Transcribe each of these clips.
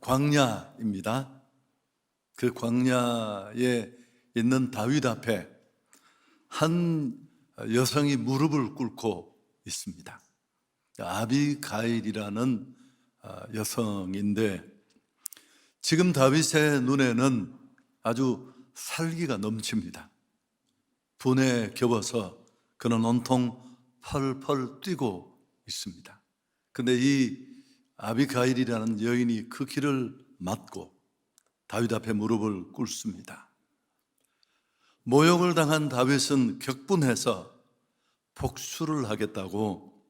광야입니다. 그 광야에 있는 다윗 앞에 한 여성이 무릎을 꿇고 있습니다. 아비가일이라는 여성인데 지금 다윗의 눈에는 아주 살기가 넘칩니다. 분에 겨워서 그는 온통 펄펄 뛰고 있습니다. 근데 이 아비가일이라는 여인이 그 길을 막고 다윗 앞에 무릎을 꿇습니다. 모욕을 당한 다윗은 격분해서 복수를 하겠다고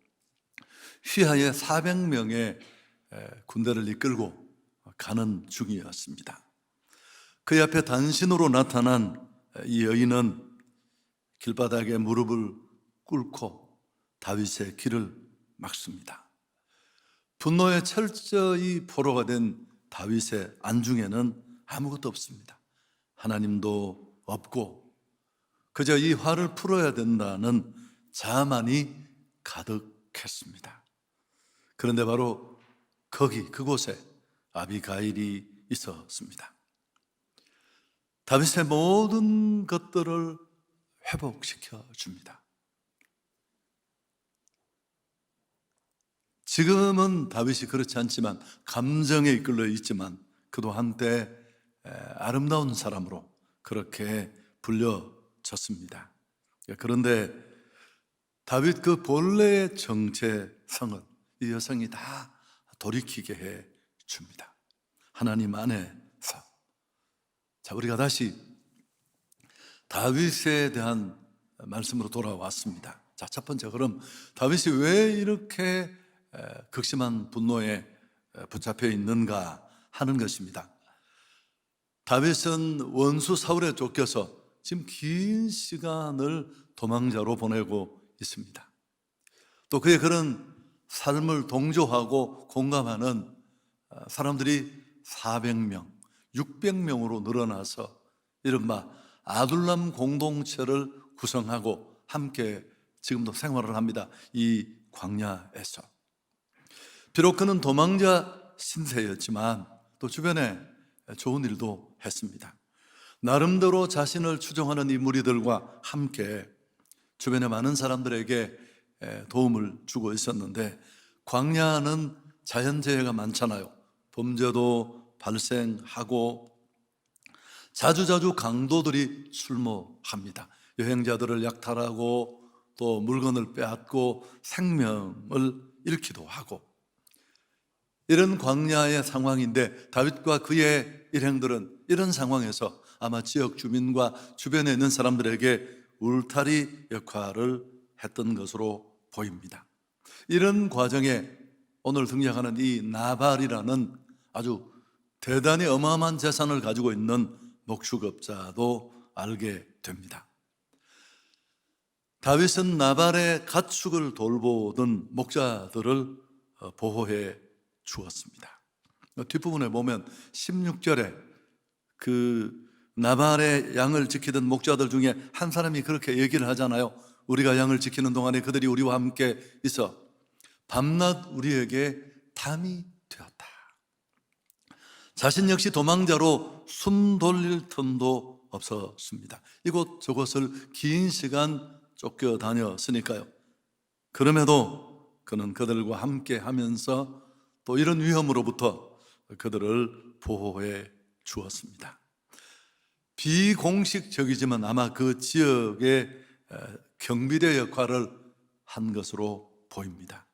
휘하에 400명의 군대를 이끌고 가는 중이었습니다. 그 앞에 단신으로 나타난 이 여인은 길바닥에 무릎을 꿇고 다윗의 길을 막습니다. 분노에 철저히 포로가 된 다윗의 안중에는 아무것도 없습니다. 하나님도 없고 그저 이 화를 풀어야 된다는 자만이 가득했습니다. 그런데 바로 그곳에 아비가일이 있었습니다. 다윗의 모든 것들을 회복시켜 줍니다. 지금은 다윗이 그렇지 않지만 감정에 이끌려 있지만 그도 한때 아름다운 사람으로 그렇게 불려졌습니다. 그런데 다윗 그 본래의 정체성을 이 여성이 다 돌이키게 해 줍니다. 하나님 안에서. 자, 우리가 다시 다윗에 대한 말씀으로 돌아왔습니다. 자, 첫 번째, 그럼 다윗이 왜 이렇게 극심한 분노에 붙잡혀 있는가 하는 것입니다. 다윗은 원수 사울에 쫓겨서 지금 긴 시간을 도망자로 보내고 있습니다. 또 그의 그런 삶을 동조하고 공감하는 사람들이 400명, 600명으로 늘어나서 이른바 아둘람 공동체를 구성하고 함께 지금도 생활을 합니다. 이 광야에서. 비록 그는 도망자 신세였지만 또 주변에 좋은 일도 했습니다. 나름대로 자신을 추종하는 이 무리들과 함께 주변의 많은 사람들에게 도움을 주고 있었는데 광야는 자연재해가 많잖아요. 범죄도 발생하고 자주자주 강도들이 출몰합니다. 여행자들을 약탈하고 또 물건을 빼앗고 생명을 잃기도 하고 이런 광야의 상황인데 다윗과 그의 일행들은 이런 상황에서 아마 지역 주민과 주변에 있는 사람들에게 울타리 역할을 했던 것으로 보입니다. 이런 과정에 오늘 등장하는 이 나발이라는 아주 대단히 어마어마한 재산을 가지고 있는 목축업자도 알게 됩니다. 다윗은 나발의 가축을 돌보던 목자들을 보호해 주었습니다. 뒷부분에 보면 16절에 그 나발의 양을 지키던 목자들 중에 한 사람이 그렇게 얘기를 하잖아요. 우리가 양을 지키는 동안에 그들이 우리와 함께 있어 밤낮 우리에게 담이 되었다. 자신 역시 도망자로 숨 돌릴 틈도 없었습니다. 이곳 저곳을 긴 시간 쫓겨다녔으니까요. 그럼에도 그는 그들과 함께 하면서 또 이런 위험으로부터 그들을 보호해 주었습니다. 비공식적이지만 아마 그 지역의 경비대 역할을 한 것으로 보입니다.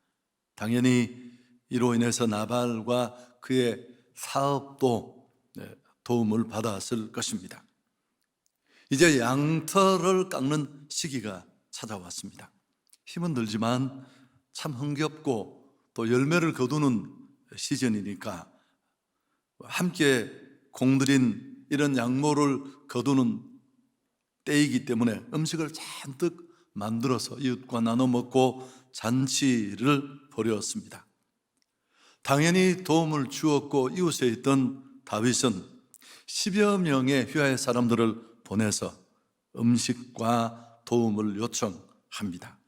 당연히 이로 인해서 나발과 그의 사업도 도움을 받았을 것입니다. 이제 양털을 깎는 시기가 찾아왔습니다. 힘은 들지만 참 흥겹고 또 열매를 거두는 시즌이니까 함께 공들인 이런 양모를 거두는 때이기 때문에 음식을 잔뜩 만들어서 이웃과 나눠 먹고 잔치를 벌였습니다. 당연히 도움을 주었고 이웃에 있던 다윗은 10여 명의 휘하의 사람들을 보내서 음식과 도움을 요청합니다.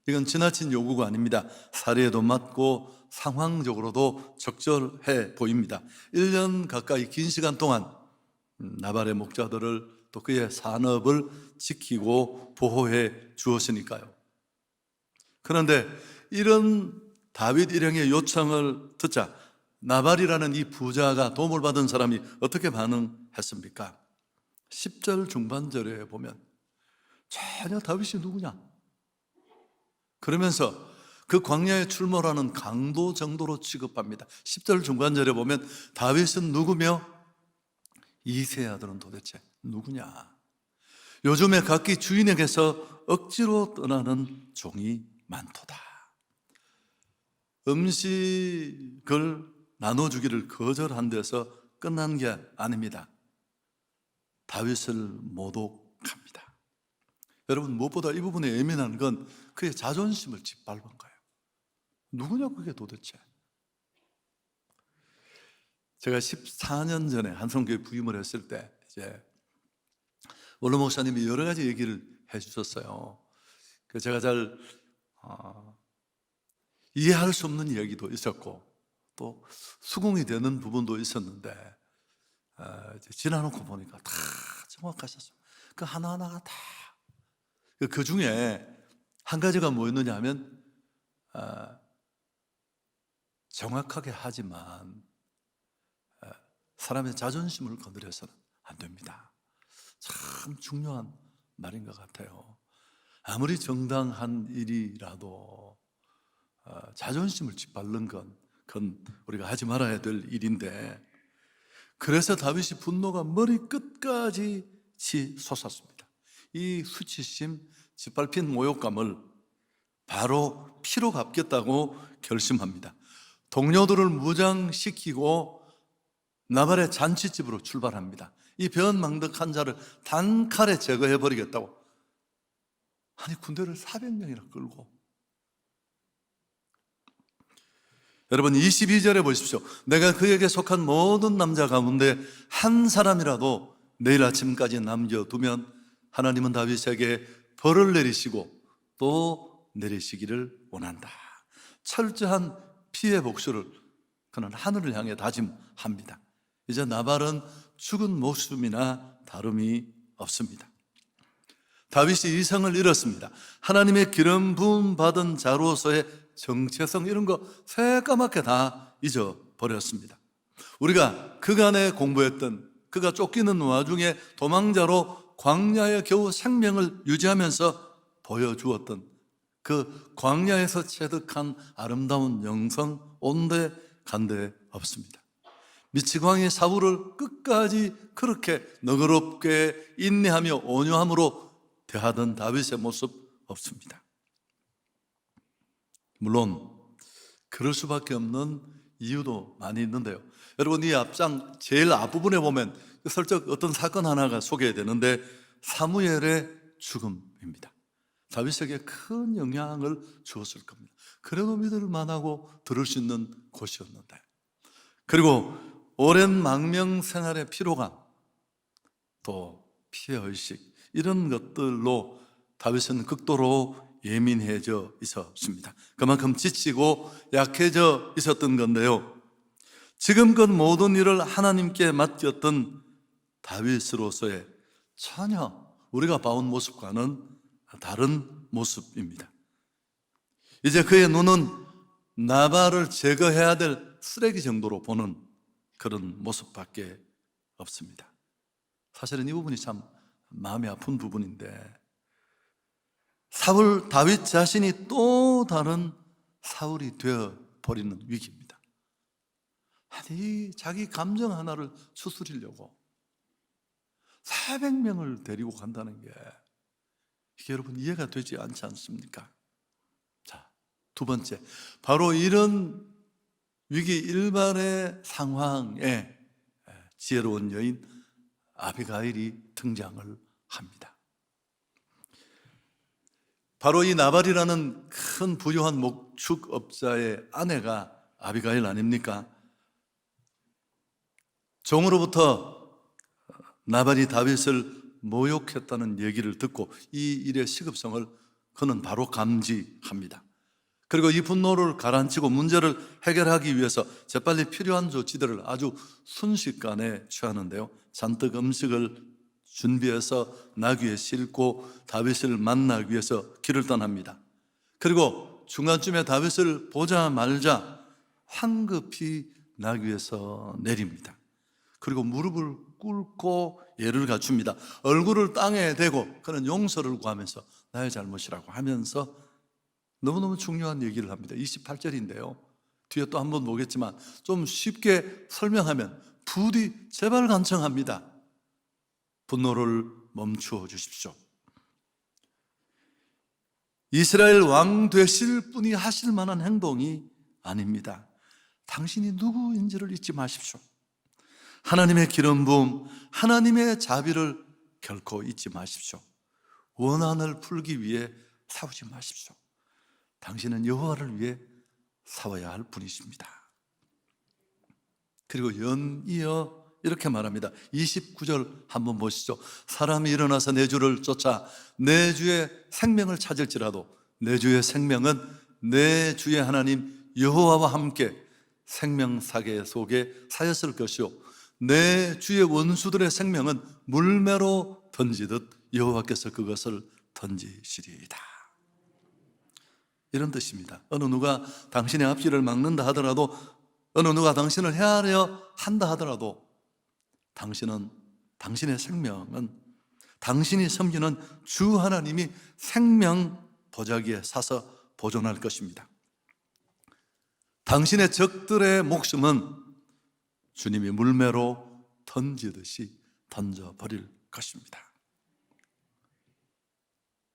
이건 지나친 요구가 아닙니다. 사리에도 맞고 상황적으로도 적절해 보입니다. 1년 가까이 긴 시간 동안 나발의 목자들을 또 그의 산업을 지키고 보호해 주었으니까요. 그런데 이런 다윗 일행의 요청을 듣자 나발이라는 이 부자가 도움을 받은 사람이 어떻게 반응했습니까? 10절 중반절에 보면 전혀 다윗이 누구냐? 그러면서 그 광야에 출몰하는 강도 정도로 취급합니다. 10절 중간절에 보면 다윗은 누구며 이새의 아들은 도대체 누구냐? 요즘에 각기 주인에게서 억지로 떠나는 종이 많도다. 음식을 나눠주기를 거절한 데서 끝난 게 아닙니다. 다윗을 모독합니다. 여러분, 무엇보다 이 부분에 예민한 건 그의 자존심을 짓밟은 거예요. 누구냐 그게 도대체? 제가 14년 전에 한성교회 부임을 했을 때 이제 원로 목사님이 여러 가지 얘기를 해주셨어요. 제가 잘 이해할 수 없는 이야기도 있었고 또 수긍이 되는 부분도 있었는데 지나놓고 보니까 다 정확하셨어요. 그 하나하나가 다. 그 중에 한 가지가 뭐였느냐 하면 정확하게 하지만 사람의 자존심을 건드려서는 안 됩니다. 참 중요한 말인 것 같아요. 아무리 정당한 일이라도 자존심을 짓밟는 그건 우리가 하지 말아야 될 일인데, 그래서 다윗이 분노가 머리끝까지 솟았습니다. 이 수치심, 짓밟힌 모욕감을 바로 피로 갚겠다고 결심합니다. 동료들을 무장시키고 나발의 잔치집으로 출발합니다. 이 변망덕한 자를 단칼에 제거해버리겠다고. 아니, 군대를 400명이나 끌고. 여러분 22절에 보십시오. 내가 그에게 속한 모든 남자 가운데 한 사람이라도 내일 아침까지 남겨두면 하나님은 다윗에게 벌을 내리시고 또 내리시기를 원한다. 철저한 피해 복수를 그는 하늘을 향해 다짐합니다. 이제 나발은 죽은 목숨이나 다름이 없습니다. 다윗이 이성을 잃었습니다. 하나님의 기름 부음 받은 자로서의 정체성, 이런 거 새까맣게 다 잊어버렸습니다. 우리가 그간에 공부했던, 그가 쫓기는 와중에 도망자로 광야에 겨우 생명을 유지하면서 보여주었던 그 광야에서 체득한 아름다운 영성 온데 간데 없습니다. 미치광이 사울을 끝까지 그렇게 너그럽게 인내하며 온유함으로 대하던 다윗의 모습 없습니다. 물론 그럴 수밖에 없는 이유도 많이 있는데요. 여러분, 이 앞장 제일 앞부분에 보면 슬쩍 어떤 사건 하나가 소개되는데 사무엘의 죽음입니다. 다윗에게 큰 영향을 주었을 겁니다. 그래도 믿을 만하고 들을 수 있는 곳이었는데, 그리고 오랜 망명 생활의 피로감, 또 피해의식, 이런 것들로 다윗은 극도로 예민해져 있었습니다. 그만큼 지치고 약해져 있었던 건데요, 지금껏 모든 일을 하나님께 맡겼던 다윗으로서의 전혀 우리가 봐온 모습과는 다른 모습입니다. 이제 그의 눈은 나발을 제거해야 될 쓰레기 정도로 보는 그런 모습밖에 없습니다. 사실은 이 부분이 참 마음이 아픈 부분인데, 사울 다윗 자신이 또 다른 사울이 되어버리는 위기입니다. 아니, 자기 감정 하나를 추스리려고 400명을 데리고 간다는 게, 이게 여러분 이해가 되지 않지 않습니까? 자, 두 번째, 바로 이런 위기 일반의 상황에 지혜로운 여인 아비가일이 등장을 합니다. 바로 이 나발이라는 큰 부유한 목축업자의 아내가 아비가일 아닙니까? 종으로부터 나발이 다윗을 모욕했다는 얘기를 듣고 이 일의 시급성을 그는 바로 감지합니다. 그리고 이 분노를 가라앉히고 문제를 해결하기 위해서 재빨리 필요한 조치들을 아주 순식간에 취하는데요. 잔뜩 음식을 준비해서 나귀에 싣고 다윗을 만나기 위해서 길을 떠납니다. 그리고 중간쯤에 다윗을 보자마자 황급히 나귀에서 내립니다. 그리고 무릎을 꿇고 예를 갖춥니다. 얼굴을 땅에 대고 그는 용서를 구하면서 나의 잘못이라고 하면서 너무너무 중요한 얘기를 합니다. 28절인데요. 뒤에 또 한번 보겠지만 좀 쉽게 설명하면 부디 제발 간청합니다. 분노를 멈추어 주십시오. 이스라엘 왕 되실 분이 하실 만한 행동이 아닙니다. 당신이 누구인지를 잊지 마십시오. 하나님의 기름 부음, 하나님의 자비를 결코 잊지 마십시오. 원한을 풀기 위해 싸우지 마십시오. 당신은 여호와를 위해 싸워야 할 분이십니다. 그리고 연이어 이렇게 말합니다. 29절 한번 보시죠. 사람이 일어나서 내 주를 쫓아 내 주의 생명을 찾을지라도 내 주의 생명은 내 주의 하나님 여호와와 함께 생명사계 속에 사였을 것이요 내 주의 원수들의 생명은 물매로 던지듯 여호와께서 그것을 던지시리이다. 이런 뜻입니다. 어느 누가 당신의 앞길을 막는다 하더라도, 어느 누가 당신을 헤아려 한다 하더라도 당신의 생명은 당신이 섬기는 주 하나님이 생명 보자기에 사서 보존할 것입니다. 당신의 적들의 목숨은 주님이 물매로 던지듯이 던져버릴 것입니다.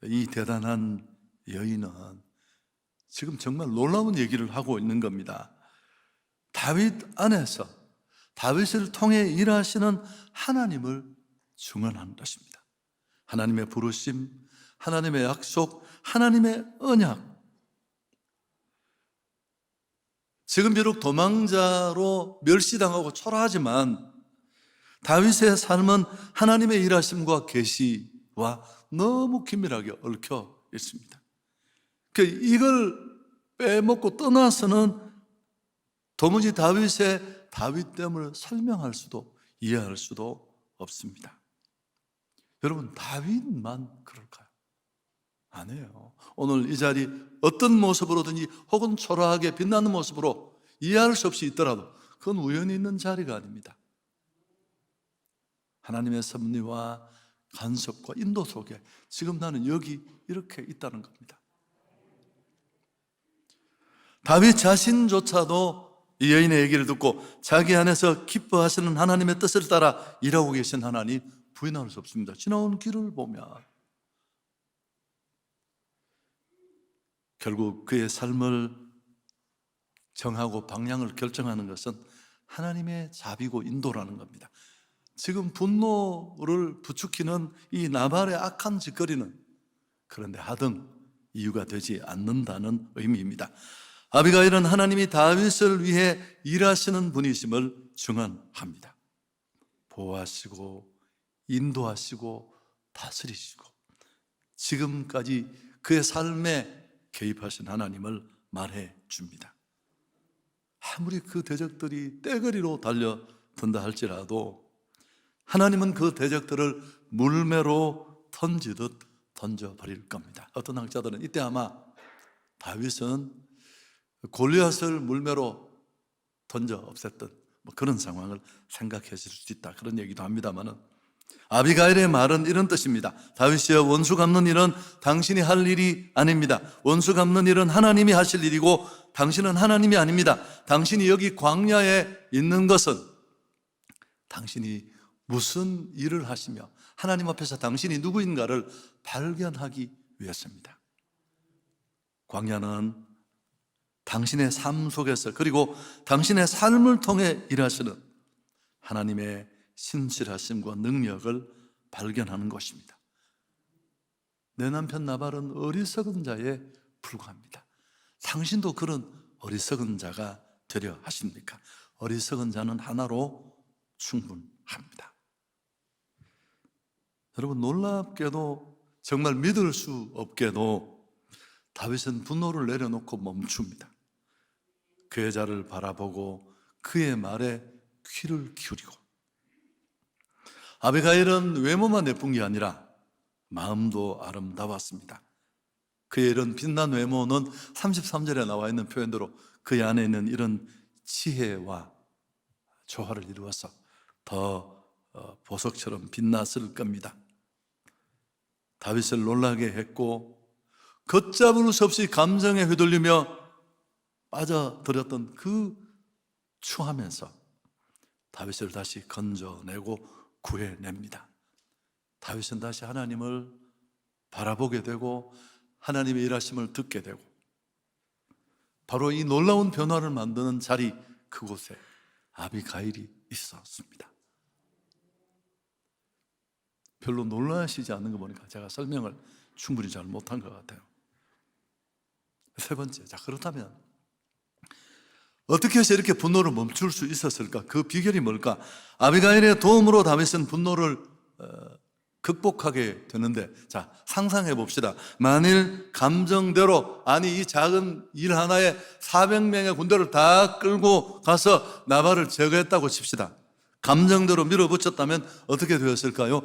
이 대단한 여인은 지금 정말 놀라운 얘기를 하고 있는 겁니다. 다윗 안에서 다윗을 통해 일하시는 하나님을 증언하는 것입니다. 하나님의 부르심, 하나님의 약속, 하나님의 언약. 지금 비록 도망자로 멸시당하고 초라하지만 다윗의 삶은 하나님의 일하심과 계시와 너무 긴밀하게 얽혀 있습니다. 이걸 빼먹고 떠나서는 도무지 다윗의 다윗됨을 설명할 수도 이해할 수도 없습니다. 여러분, 다윗만 그럴까요? 아니에요. 오늘 이 자리 어떤 모습으로든지 혹은 초라하게 빛나는 모습으로 이해할 수 없이 있더라도 그건 우연히 있는 자리가 아닙니다. 하나님의 섭리와 간섭과 인도 속에 지금 나는 여기 이렇게 있다는 겁니다. 다윗 자신조차도 이 여인의 얘기를 듣고 자기 안에서 기뻐하시는 하나님의 뜻을 따라 일하고 계신 하나님 부인할 수 없습니다. 지나온 길을 보면 결국 그의 삶을 정하고 방향을 결정하는 것은 하나님의 자비고 인도라는 겁니다. 지금 분노를 부추기는 이 나발의 악한 짓거리는 그런데 하등 이유가 되지 않는다는 의미입니다. 아비가일은 하나님이 다윗을 위해 일하시는 분이심을 증언합니다. 보호하시고 인도하시고 다스리시고 지금까지 그의 삶에 개입하신 하나님을 말해 줍니다. 아무리 그 대적들이 떼거리로 달려든다 할지라도 하나님은 그 대적들을 물매로 던지듯 던져버릴 겁니다. 어떤 학자들은 이때 아마 다윗은 골리앗을 물매로 던져 없앴던 그런 상황을 생각하실 수 있다, 그런 얘기도 합니다만은 아비가일의 말은 이런 뜻입니다. 다윗이여, 원수 갚는 일은 당신이 할 일이 아닙니다. 원수 갚는 일은 하나님이 하실 일이고 당신은 하나님이 아닙니다. 당신이 여기 광야에 있는 것은 당신이 무슨 일을 하시며 하나님 앞에서 당신이 누구인가를 발견하기 위해서입니다. 광야는 당신의 삶 속에서 그리고 당신의 삶을 통해 일하시는 하나님의 신실하심과 능력을 발견하는 것입니다. 내 남편 나발은 어리석은 자에 불과합니다. 당신도 그런 어리석은 자가 되려 하십니까? 어리석은 자는 하나로 충분합니다. 여러분, 놀랍게도 정말 믿을 수 없게도 다윗은 분노를 내려놓고 멈춥니다. 그 여자를 바라보고 그의 말에 귀를 기울이고, 아비가일은 외모만 예쁜 게 아니라 마음도 아름다웠습니다. 그의 이런 빛난 외모는 33절에 나와 있는 표현대로 그 안에 있는 이런 지혜와 조화를 이루어서 더 보석처럼 빛났을 겁니다. 다윗을 놀라게 했고, 걷잡을 수 없이 감정에 휘둘리며 빠져들었던 그 추하면서 다윗을 다시 건져내고 구해냅니다. 다윗은 다시 하나님을 바라보게 되고 하나님의 일하심을 듣게 되고, 바로 이 놀라운 변화를 만드는 자리, 그곳에 아비가일이 있었습니다. 별로 놀라시지 않는 거 보니까 제가 설명을 충분히 잘 못한 것 같아요. 세 번째, 자, 그렇다면 어떻게 해서 이렇게 분노를 멈출 수 있었을까? 그 비결이 뭘까? 아비가일의 도움으로 다윗은 분노를 극복하게 되는데, 자, 상상해 봅시다. 만일 감정대로, 아니 이 작은 일 하나에 400명의 군대를 다 끌고 가서 나발을 제거했다고 칩시다. 감정대로 밀어붙였다면 어떻게 되었을까요?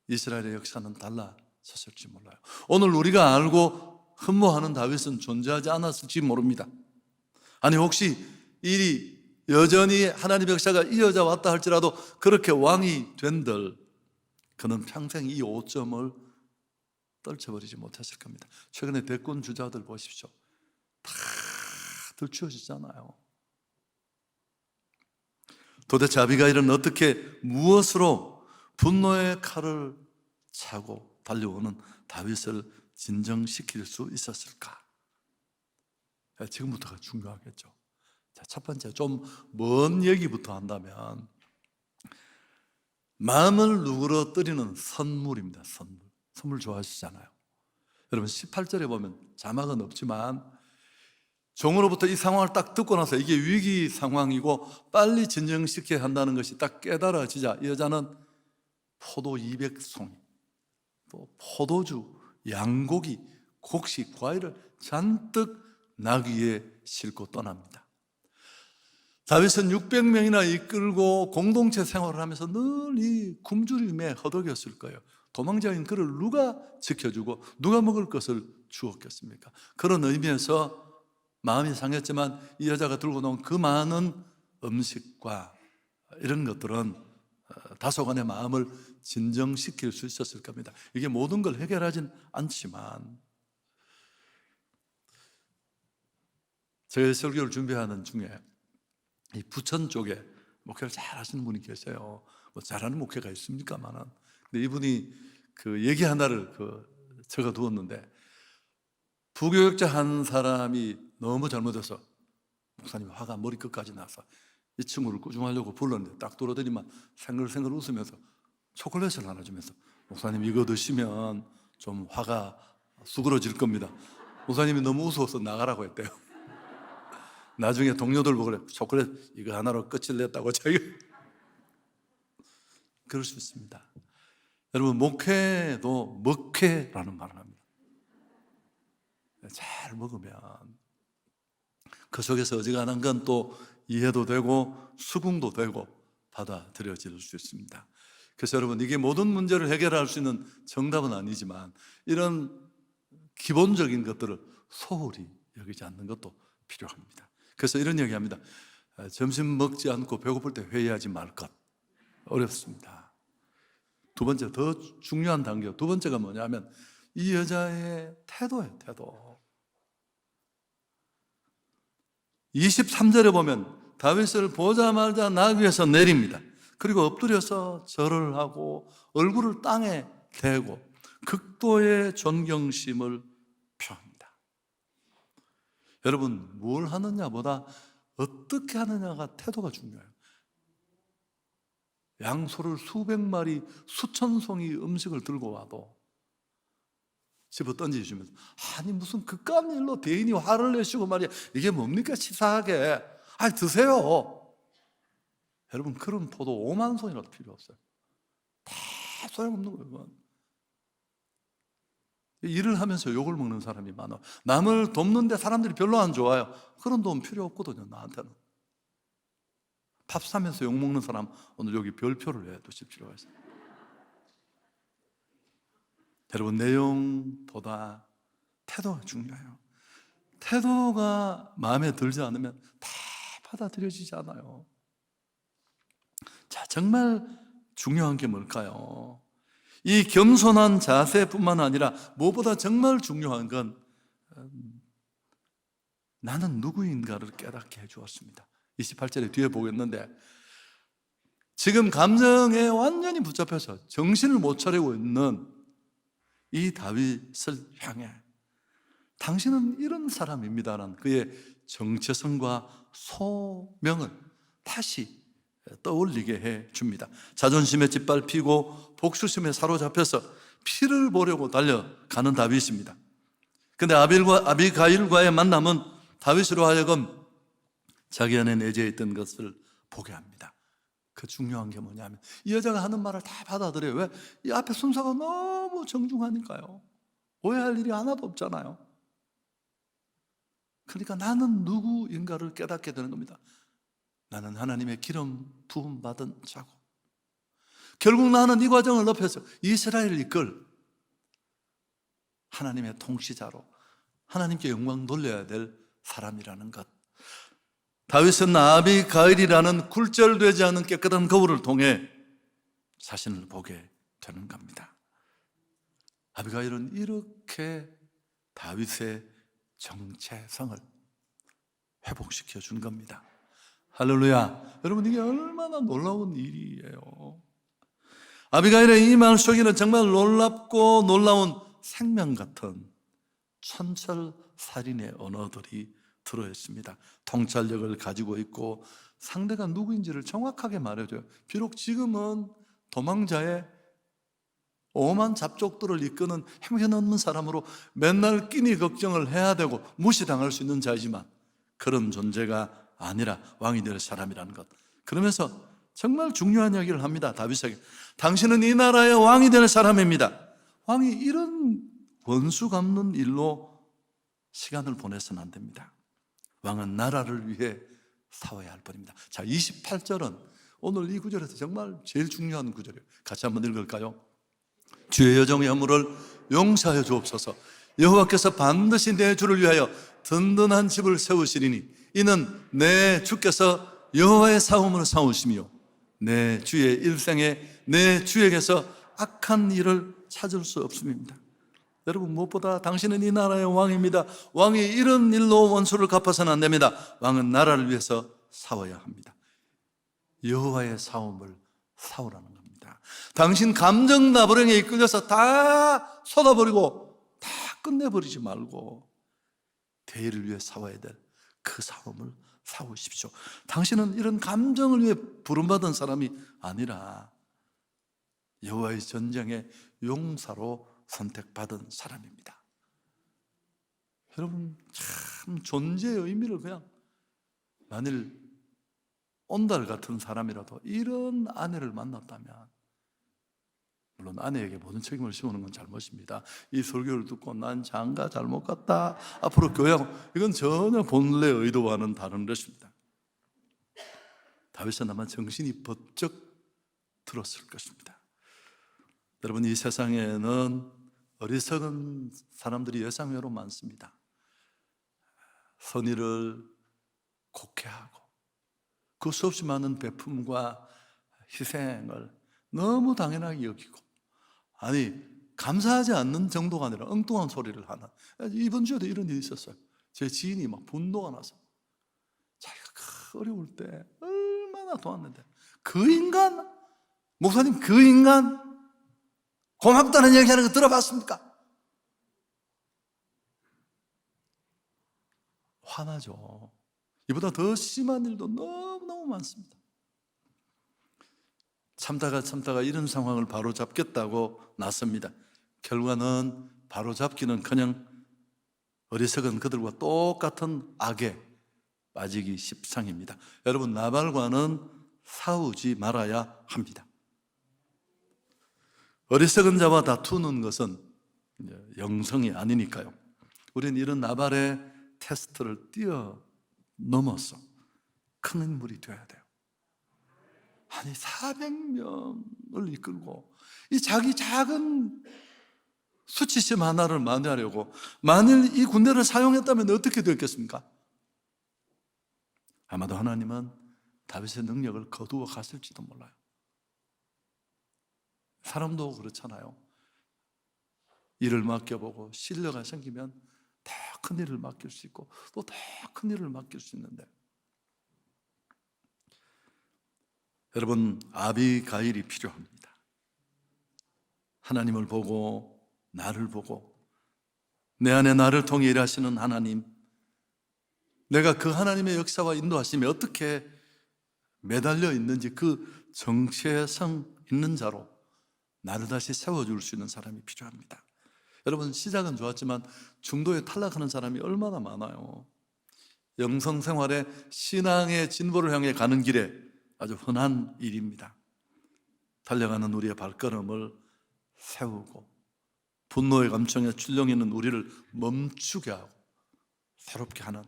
이스라엘의 역사는 달라졌을지 몰라요. 오늘 우리가 알고 흠모하는 다윗은 존재하지 않았을지 모릅니다. 아니 혹시 이 여전히 하나님의 역사가 이어져 왔다 할지라도 그렇게 왕이 된들 그는 평생 이 5점을 떨쳐버리지 못했을 겁니다. 최근에 대권 주자들 보십시오. 다 들추어지잖아요. 도대체 아비가일은 어떻게, 무엇으로 분노의 칼을 차고 달려오는 다윗을 진정시킬 수 있었을까? 지금부터가 중요하겠죠. 자, 첫 번째, 좀 먼 얘기부터 한다면 마음을 누그러뜨리는 선물입니다. 선물 좋아하시잖아요. 여러분 18절에 보면 자막은 없지만 종으로부터 이 상황을 딱 듣고 나서 이게 위기 상황이고 빨리 진정시켜야 한다는 것이 딱 깨달아지자 이 여자는 포도 200송이, 또 포도주, 양고기, 곡식, 과일을 잔뜩 나귀에 싣고 떠납니다. 다윗은 600명이나 이끌고 공동체 생활을 하면서 늘 이 굶주림에 허덕였을 거예요. 도망자인 그를 누가 지켜주고 누가 먹을 것을 주었겠습니까? 그런 의미에서 마음이 상했지만 이 여자가 들고 나온 그 많은 음식과 이런 것들은 다소간의 마음을 진정시킬 수 있었을 겁니다. 이게 모든 걸 해결하진 않지만, 제가 설교를 준비하는 중에 이 부천 쪽에 목회를 잘 하시는 분이 계세요. 뭐 잘하는 목회가 있습니까만은, 근데 이분이 그 얘기 하나를 적어 두었는데, 부교육자 한 사람이 너무 잘못해서 목사님 화가 머리끝까지 나서 이 친구를 꾸중하려고 불렀는데 딱 돌아다니면 생글생글 웃으면서 초콜릿을 하나 주면서, 목사님 이거 드시면 좀 화가 수그러질 겁니다. 목사님이 너무 우스워서 나가라고 했대요. 나중에 동료들 보고 그래, 초콜릿 이거 하나로 끝을 냈다고 자기가. 그럴 수 있습니다. 여러분, 목회도 먹회라는 말을 합니다. 잘 먹으면 그 속에서 어지간한 건 또 이해도 되고 수긍도 되고 받아들여질 수 있습니다. 그래서 여러분, 이게 모든 문제를 해결할 수 있는 정답은 아니지만 이런 기본적인 것들을 소홀히 여기지 않는 것도 필요합니다. 그래서 이런 얘기합니다. 점심 먹지 않고 배고플 때 회의하지 말 것. 어렵습니다. 두 번째, 더 중요한 단계, 두 번째가 뭐냐면 이 여자의 태도예요. 태도. 23절에 보면 다윗을 보자마자 나귀에서 내립니다. 그리고 엎드려서 절을 하고 얼굴을 땅에 대고 극도의 존경심을 표합니다. 여러분, 뭘 하느냐보다 어떻게 하느냐가 태도가 중요해요. 양소를 수백 마리, 수천 송이 음식을 들고 와도 집어 던지시면서, 아니 무슨 그깟 일로 대인이 화를 내시고 말이야, 이게 뭡니까 치사하게, 아니 드세요. 여러분, 그런 포도 5만 송이라도 필요 없어요. 다 소용없는 거예요. 일을 하면서 욕을 먹는 사람이 많아. 남을 돕는데 사람들이 별로 안 좋아요. 그런 도움 필요 없거든요, 나한테는. 밥 사면서 욕 먹는 사람 오늘 여기 별표를 해두실 필요가 있어요. 여러분, 내용보다 태도가 중요해요. 태도가 마음에 들지 않으면 다 받아들여지지 않아요. 자, 정말 중요한 게 뭘까요? 이 겸손한 자세뿐만 아니라 무엇보다 정말 중요한 건 나는 누구인가를 깨닫게 해주었습니다. 28절에 뒤에 보겠는데, 지금 감정에 완전히 붙잡혀서 정신을 못 차리고 있는 이 다윗을 향해 당신은 이런 사람입니다라는 그의 정체성과 소명을 다시 떠올리게 해 줍니다. 자존심에 짓밟히고 복수심에 사로잡혀서 피를 보려고 달려가는 다윗입니다. 그런데 아비가일과의 만남은 다윗으로 하여금 자기 안에 내재해 있던 것을 보게 합니다. 그 중요한 게 뭐냐면 이 여자가 하는 말을 다 받아들여요. 왜? 이 앞에 순서가 너무 정중하니까요. 오해할 일이 하나도 없잖아요. 그러니까 나는 누구인가를 깨닫게 되는 겁니다. 나는 하나님의 기름 부음 받은 자고, 결국 나는 이 과정을 넓혀서 이스라엘을 이끌 하나님의 통치자로 하나님께 영광 돌려야 될 사람이라는 것. 다윗은 아비가일이라는 굴절되지 않은 깨끗한 거울을 통해 자신을 보게 되는 겁니다. 아비가일은 이렇게 다윗의 정체성을 회복시켜 준 겁니다. 할렐루야. 여러분, 이게 얼마나 놀라운 일이에요. 아비가일의 이 말 속에는 정말 놀랍고 놀라운 생명 같은 촌철살인의 언어들이 들어있습니다. 통찰력을 가지고 있고 상대가 누구인지를 정확하게 말해줘요. 비록 지금은 도망자의 오만 잡족들을 이끄는 형편없는 사람으로 맨날 끼니 걱정을 해야 되고 무시당할 수 있는 자이지만 그런 존재가 아니라 왕이 될 사람이라는 것. 그러면서 정말 중요한 이야기를 합니다. 다윗에게. 당신은 이 나라의 왕이 될 사람입니다. 왕이 이런 원수 갚는 일로 시간을 보내서는 안 됩니다. 왕은 나라를 위해 싸워야 할 뿐입니다. 자, 28절은 오늘 이 구절에서 정말 제일 중요한 구절이에요. 같이 한번 읽을까요? 주의 여종의 허물을 용서하여 주옵소서. 여호와께서 반드시 내 주를 위하여 든든한 집을 세우시리니 이는 내 주께서 여호와의 사움을 사오시며 내 주의 일생에 내 주에게서 악한 일을 찾을 수 없음입니다. 여러분, 무엇보다 당신은 이 나라의 왕입니다. 왕이 이런 일로 원수를 갚아서는 안 됩니다. 왕은 나라를 위해서 싸워야 합니다. 여호와의 싸움을 싸우라는 겁니다. 당신 감정 나부랭에 이끌려서 다 쏟아버리고 다 끝내버리지 말고 대의를 위해 싸워야 될 그 싸움을 싸우십시오. 당신은 이런 감정을 위해 부름받은 사람이 아니라 여호와의 전쟁의 용사로 선택받은 사람입니다. 여러분, 참 존재의 의미를 그냥, 만일 온달 같은 사람이라도 이런 아내를 만났다면, 물론 아내에게 모든 책임을 씌우는 건 잘못입니다. 이 설교를 듣고 난 장가 잘못 갔다, 앞으로 교회하고, 이건 전혀 본래의 의도와는 다른 것입니다. 다윗은 아마 정신이 번쩍 들었을 것입니다. 여러분, 이 세상에는 어리석은 사람들이 예상외로 많습니다. 선의를 곡해하고 그 수없이 많은 베품과 희생을 너무 당연하게 여기고, 아니 감사하지 않는 정도가 아니라 엉뚱한 소리를 하는, 이번 주에도 이런 일이 있었어요. 제 지인이 막 분노가 나서 자기가 어려울 때 얼마나 도왔는데 그 인간, 목사님 그 인간 고맙다는 얘기하는 거 들어봤습니까? 화나죠. 이보다 더 심한 일도 너무너무 많습니다. 참다가 이런 상황을 바로잡겠다고 나섭니다. 결과는 바로잡기는커녕 어리석은 그들과 똑같은 악에 빠지기 십상입니다. 여러분, 나발과는 싸우지 말아야 합니다. 어리석은 자와 다투는 것은 영성이 아니니까요. 우리는 이런 나발의 테스트를 뛰어넘어서 큰 인물이 되어야 돼요. 아니 400명을 이끌고 이 자기 작은 수치심 하나를 만회하려고, 만일 이 군대를 사용했다면 어떻게 됐겠습니까? 아마도 하나님은 다윗의 능력을 거두어 갔을지도 몰라요. 사람도 그렇잖아요. 일을 맡겨보고 신뢰가 생기면 더 큰 일을 맡길 수 있고 또 더 큰 일을 맡길 수 있는데, 여러분, 아비가일이 필요합니다. 하나님을 보고, 나를 보고, 내 안에 나를 통해 일하시는 하나님, 내가 그 하나님의 역사와 인도하심에 어떻게 매달려 있는지 그 정체성 있는 자로 나를 다시 세워줄 수 있는 사람이 필요합니다. 여러분, 시작은 좋았지만 중도에 탈락하는 사람이 얼마나 많아요. 영성생활의 신앙의 진보를 향해 가는 길에 아주 흔한 일입니다. 달려가는 우리의 발걸음을 세우고 분노의 감정에 출렁이 있는 우리를 멈추게 하고 새롭게 하는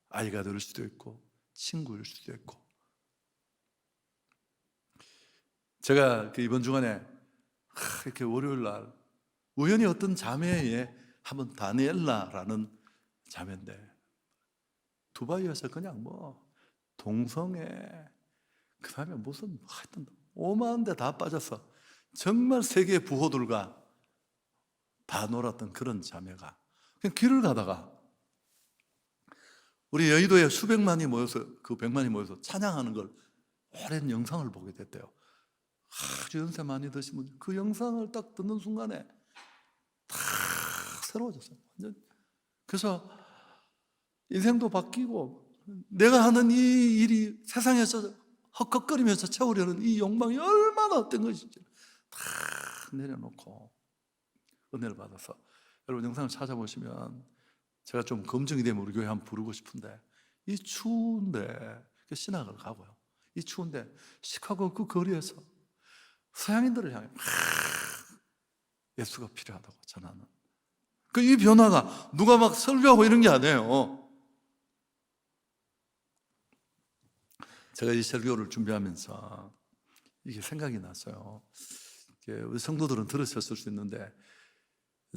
아이가 될 수도 있고 친구일 수도 있고. 제가 이번 주간에 이렇게 월요일 날 우연히 어떤 자매에 한번 다니엘라라는 자매인데 두바이에서 그냥 동성애, 그 다음에 무슨 하여튼 오만 데 다 빠져서 정말 세계 부호들과 다 놀았던 그런 자매가 그냥 길을 가다가 우리 여의도에 수백만이 모여서, 그 100만이 모여서 찬양하는 걸 오랜 영상을 보게 됐대요. 아주 연세 많이 드신 분, 그 영상을 딱 듣는 순간에 다 새로워졌어요. 그래서 인생도 바뀌고 내가 하는 이 일이 세상에서 헉헉거리면서 채우려는 이 욕망이 얼마나 어떤 것인지 다 내려놓고 은혜를 받아서, 여러분 영상을 찾아보시면 제가 좀 검증이 되면 우리 교회 한번 부르고 싶은데, 이 추운데 신학을 가고요, 이 추운데 시카고 그 거리에서 서양인들을 향해 예수가 필요하다고 전하는 이 변화가 누가 막 설교하고 이런 게 아니에요. 제가 이 설교를 준비하면서 이게 생각이 났어요. 우리 성도들은 들으셨을 수 있는데,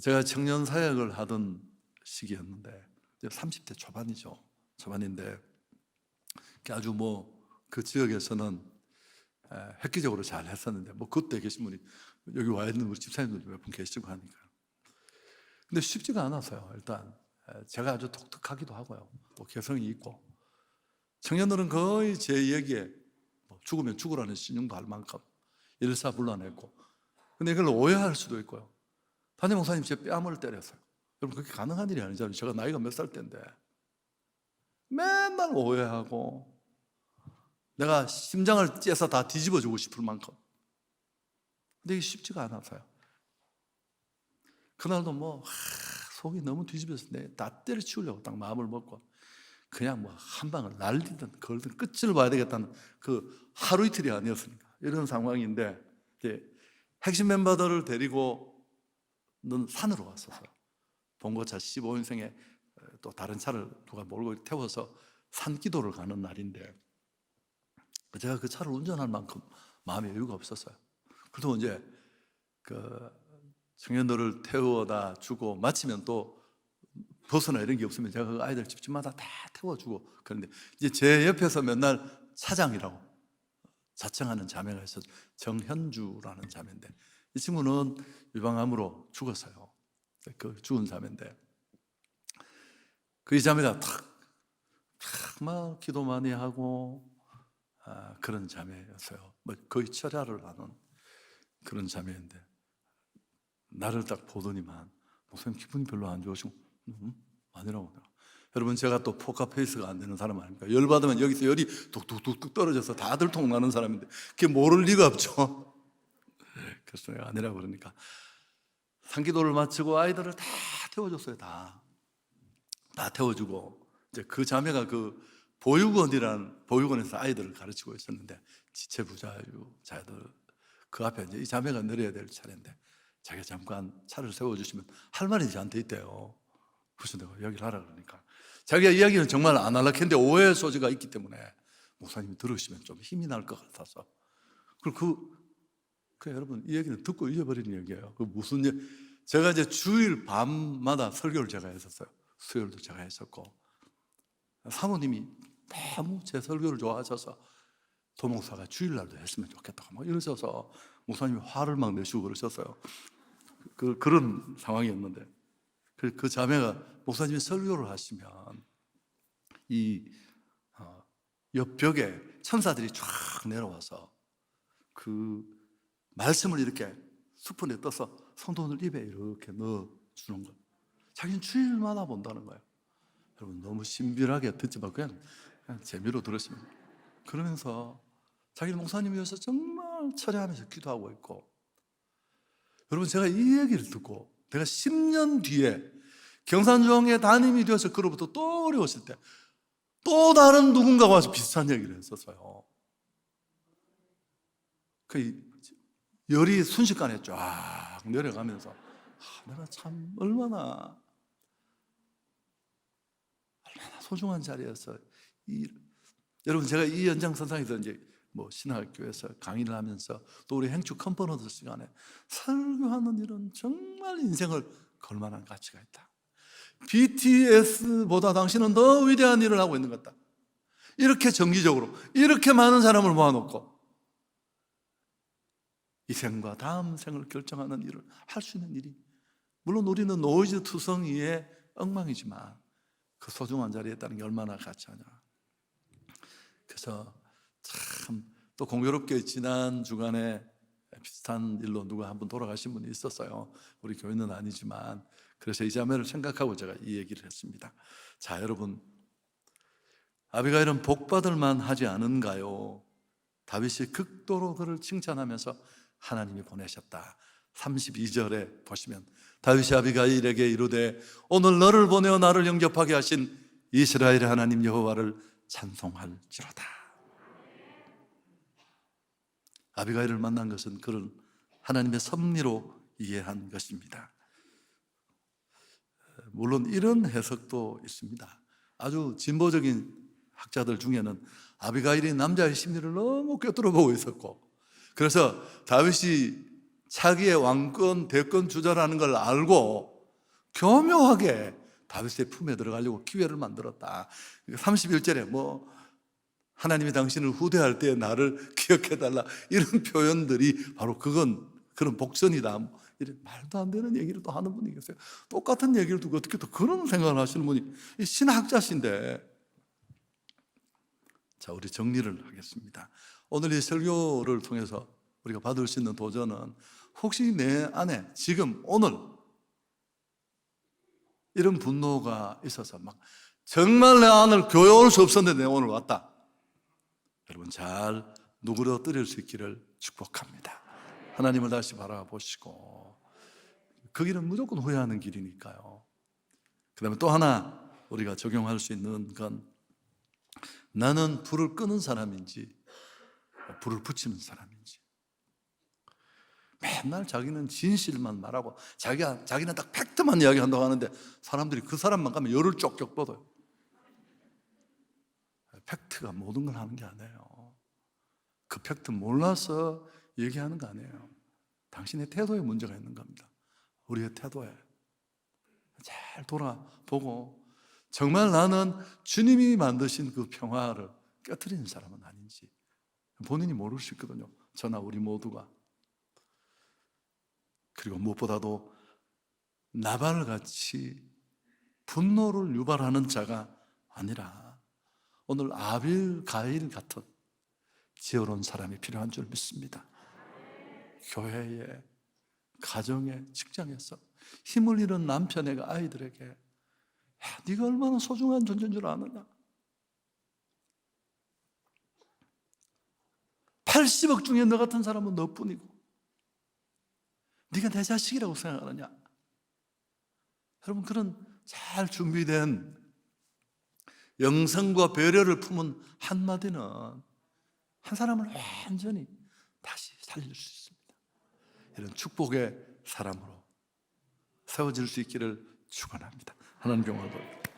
제가 청년 사역을 하던 시기였는데 30대 초반인데 아주 그 지역에서는 획기적으로 잘 했었는데, 그때 계신 분이 여기 와 있는 우리 집사님들 몇 분 계시고 하니까. 근데 쉽지가 않았어요. 일단 제가 아주 독특하기도 하고요, 또 개성이 있고, 청년들은 거의 제 이야기에 죽으면 죽으라는 신용도 할 만큼 일사불란했고, 근데 이걸 오해할 수도 있고요. 담임 목사님 제 뺨을 때렸어요. 여러분, 그게 가능한 일이 아니잖아요. 제가 나이가 몇 살 때인데 맨날 오해하고 내가 심장을 째서 다 뒤집어주고 싶을 만큼. 근데 이게 쉽지가 않았어요. 그날도 속이 너무 뒤집어졌는데 다 때려치우려고 딱 마음을 먹고 그냥 한 방을 날리든 걸든 끝을 봐야 되겠다는 그 하루 이틀이 아니었습니까? 이런 상황인데 이제 핵심 멤버들을 데리고 는 산으로 왔었어요. 봉고차 15인승에 또 다른 차를 누가 몰고 태워서 산기도를 가는 날인데, 제가 그 차를 운전할 만큼 마음의 여유가 없었어요. 그래도 이제 그 청년들을 태워다 주고 마치면 또 버스나 이런 게 없으면 제가 그 아이들 집집마다 다 태워주고, 그런데 이제 제 옆에서 맨날 차장이라고 자청하는 자매가 있어서 정현주라는 자매인데, 이 친구는 유방암으로 죽었어요. 그 죽은 자매인데, 그 이 자매가 막 기도 많이 하고 그런 자매였어요. 거의 철야를 하는 그런 자매인데, 나를 딱 보더니만 목사님 기분이 별로 안 좋으시고 아니라고. 여러분, 제가 또 포카페이스가 안 되는 사람 아닙니까? 열받으면 여기서 열이 뚝뚝뚝뚝 떨어져서 다 들통나는 사람인데 그게 모를 리가 없죠. 그래서 내가 아니라고 그러니까 산기도를 마치고 아이들을 다 태워줬어요. 다 태워주고, 이제 그 자매가 그 보육원에서 아이들을 가르치고 있었는데, 지체부자유 자들 그 앞에 이제 이 자매가 내려야 될 차례인데 자기가 잠깐 차를 세워주시면 할 말이 저한테 있대요. 그래서 내가 이야기를 하라 그러니까 자기가 이야기는 정말 안 하려고 했는데 오해의 소지가 있기 때문에 목사님이 들으시면 좀 힘이 날 것 같아서. 그리고 여러분 이 얘기는 듣고 잊어버리는 얘기예요. 그 무슨 제가 이제 주일 밤마다 설교를 제가 했었어요. 수요일도 제가 했었고 사모님이 너무 제 설교를 좋아하셔서 도목사가 주일날도 했으면 좋겠다고 막 이러셔서 목사님이 화를 막 내시고 그러셨어요. 그런 상황이었는데 그 자매가 목사님이 설교를 하시면 이 옆벽에 천사들이 쫙 내려와서 그 말씀을 이렇게 수푼에 떠서 성도들 입에 이렇게 넣어주는 거예요. 자기는 주일마다 본다는 거예요. 여러분 너무 신비하게 듣지 말고 그냥 재미로 들으시면 그러면서 자기는 목사님 위해서 정말 철회하면서 기도하고 있고 여러분 제가 이 얘기를 듣고 내가 10년 뒤에 경산중앙회 담임이 되어서 그로부터 또 어려웠을 때 또 다른 누군가가 와서 비슷한 얘기를 했었어요. 그 열이 순식간에 쫙 내려가면서 내가 참 얼마나 소중한 자리에서 여러분 제가 이 연장선상에서 이제 뭐 신학교에서 강의를 하면서 또 우리 행축 컨퍼런스 시간에 설교하는 일은 정말 인생을 걸만한 가치가 있다. BTS보다 당신은 더 위대한 일을 하고 있는 것 같다. 이렇게 정기적으로 이렇게 많은 사람을 모아놓고 이 생과 다음 생을 결정하는 일을 할 수 있는 일이 물론 우리는 노이즈 투성이의 엉망이지만 그 소중한 자리에 있다는 게 얼마나 가치하냐. 그래서 참 또 공교롭게 지난 주간에 비슷한 일로 누가 한 분 돌아가신 분이 있었어요. 우리 교회는 아니지만 그래서 이 자매를 생각하고 제가 이 얘기를 했습니다. 자 여러분 아비가일은 복받을 만하지 않은가요? 다윗이 극도로 그를 칭찬하면서 하나님이 보내셨다. 32절에 보시면 다윗이 아비가일에게 이르되 오늘 너를 보내어 나를 영접하게 하신 이스라엘의 하나님 여호와를 찬송할지로다. 아비가일을 만난 것은 그를 하나님의 섭리로 이해한 것입니다. 물론 이런 해석도 있습니다. 아주 진보적인 학자들 중에는 아비가일이 남자의 심리를 너무 꿰뚫어 보고 있었고 그래서 다윗이 차기의 왕권 대권 주자라는 걸 알고 교묘하게 다윗의 품에 들어가려고 기회를 만들었다. 31절에 뭐 하나님이 당신을 후대할 때 나를 기억해달라 이런 표현들이 바로 그런 복선이다. 이런 말도 안 되는 얘기를 또 하는 분이 계세요. 똑같은 얘기를 두고 어떻게 또 그런 생각을 하시는 분이 신학자신데. 자, 우리 정리를 하겠습니다. 오늘 이 설교를 통해서 우리가 받을 수 있는 도전은 혹시 내 안에 지금 오늘 이런 분노가 있어서 막 정말 내 안을 교회 올 수 없었는데 내가 오늘 왔다. 여러분 잘 누그러뜨릴 수 있기를 축복합니다. 하나님을 다시 바라보시고 그 길은 무조건 후회하는 길이니까요. 그 다음에 또 하나 우리가 적용할 수 있는 건 나는 불을 끄는 사람인지 불을 붙이는 사람인지. 맨날 자기는 진실만 말하고 자기는 딱 팩트만 이야기한다고 하는데 사람들이 그 사람만 가면 열을 쪽쪽 뻗어요. 팩트가 모든 걸 하는 게 아니에요. 그 팩트 몰라서 얘기하는 거 아니에요. 당신의 태도에 문제가 있는 겁니다. 우리의 태도에 잘 돌아보고 정말 나는 주님이 만드신 그 평화를 깨트리는 사람은 아닌지 본인이 모를 수 있거든요. 저나 우리 모두가. 그리고 무엇보다도 나발같이 분노를 유발하는 자가 아니라 오늘 아빌 가일 같은 지혜로운 사람이 필요한 줄 믿습니다. 교회에, 가정에, 직장에서 힘을 잃은 남편에게 아이들에게 야, 네가 얼마나 소중한 존재인 줄 아느냐. 80억 중에 너 같은 사람은 너뿐이고 네가 내 자식이라고 생각하느냐. 여러분 그런 잘 준비된 영성과 배려를 품은 한마디는 한 사람을 완전히 다시 살릴 수 있습니다. 이런 축복의 사람으로 세워질 수 있기를 축원합니다. 하나님 영광 돌립니다.